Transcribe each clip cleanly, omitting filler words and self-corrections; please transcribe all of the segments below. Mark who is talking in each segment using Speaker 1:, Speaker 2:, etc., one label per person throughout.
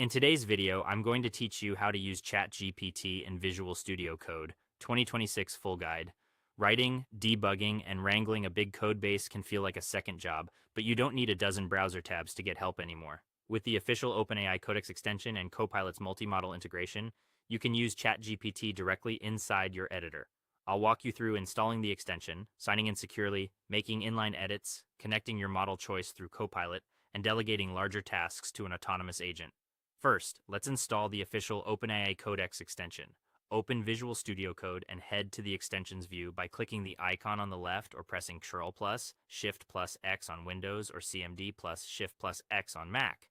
Speaker 1: In today's video, I'm going to teach you how to use ChatGPT in Visual Studio Code 2026 full guide. Writing, debugging, and wrangling a big code base can feel like a second job, but you don't need a dozen browser tabs to get help anymore. With the official OpenAI Codex extension and Copilot's multi-model integration, you can use ChatGPT directly inside your editor. I'll walk you through installing the extension, signing in securely, making inline edits, connecting your model choice through Copilot, and delegating larger tasks to an autonomous agent. First, let's install the official OpenAI Codex extension. Open Visual Studio Code and head to the extensions view by clicking the icon on the left or pressing Ctrl plus, Shift plus X on Windows or CMD plus Shift plus X on Mac.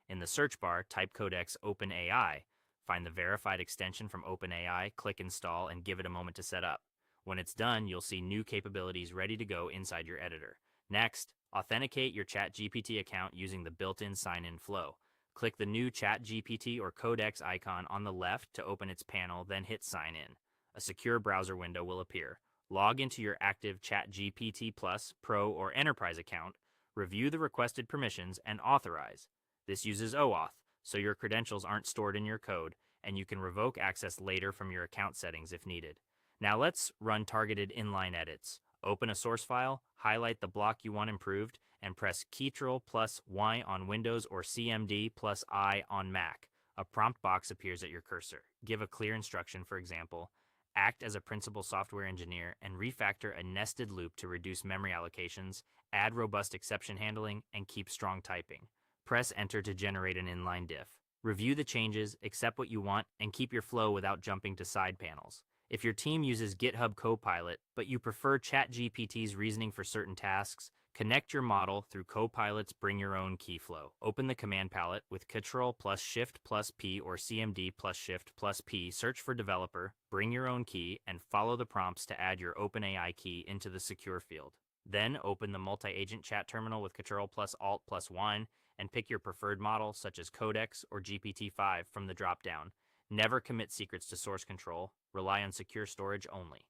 Speaker 1: In the search bar, type Codex OpenAI. Find the verified extension from OpenAI, click Install, and give it a moment to set up. When it's done, you'll see new capabilities ready to go inside your editor. Next, authenticate your ChatGPT account using the built-in sign-in flow. Click the new ChatGPT or Codex icon on the left to open its panel, then hit Sign In. A secure browser window will appear. Log into your active ChatGPT Plus, Pro, or Enterprise account, review the requested permissions, and authorize. This uses OAuth, so your credentials aren't stored in your code, and you can revoke access later from your account settings if needed. Now let's run targeted inline edits. Open a source file, highlight the block you want improved, and press Ctrl plus Y on Windows or CMD plus I on Mac. A prompt box appears at your cursor. Give a clear instruction, for example, act as a principal software engineer and refactor a nested loop to reduce memory allocations, add robust exception handling, and keep strong typing. Press Enter to generate an inline diff. Review the changes, accept what you want, and keep your flow without jumping to side panels. If your team uses GitHub Copilot, but you prefer ChatGPT's reasoning for certain tasks, connect your model through Copilot's Bring Your Own Key flow. Open the command palette with Ctrl plus Shift plus P or CMD plus Shift plus P, search for Developer, Bring Your Own Key, and follow the prompts to add your OpenAI key into the secure field. Then open the multi-agent chat terminal with Ctrl plus Alt plus 1 and pick your preferred model such as Codex or GPT-5 from the drop-down. Never commit secrets to source control. Rely on secure storage only.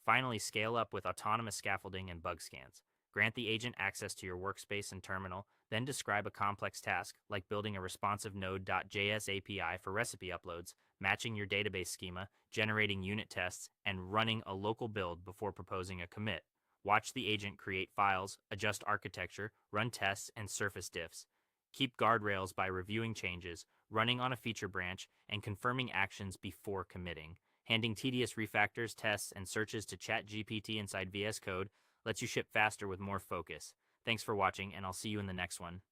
Speaker 1: Finally, scale up with autonomous scaffolding and bug scans. Grant the agent access to your workspace and terminal, then describe a complex task like building a responsive Node.js API for recipe uploads, matching your database schema, generating unit tests, and running a local build before proposing a commit. Watch the agent create files, adjust architecture, run tests, and surface diffs. Keep guardrails by reviewing changes, running on a feature branch, and confirming actions before committing. Handing tedious refactors, tests, and searches to ChatGPT inside VS Code lets you ship faster with more focus. Thanks for watching, and I'll see you in the next one.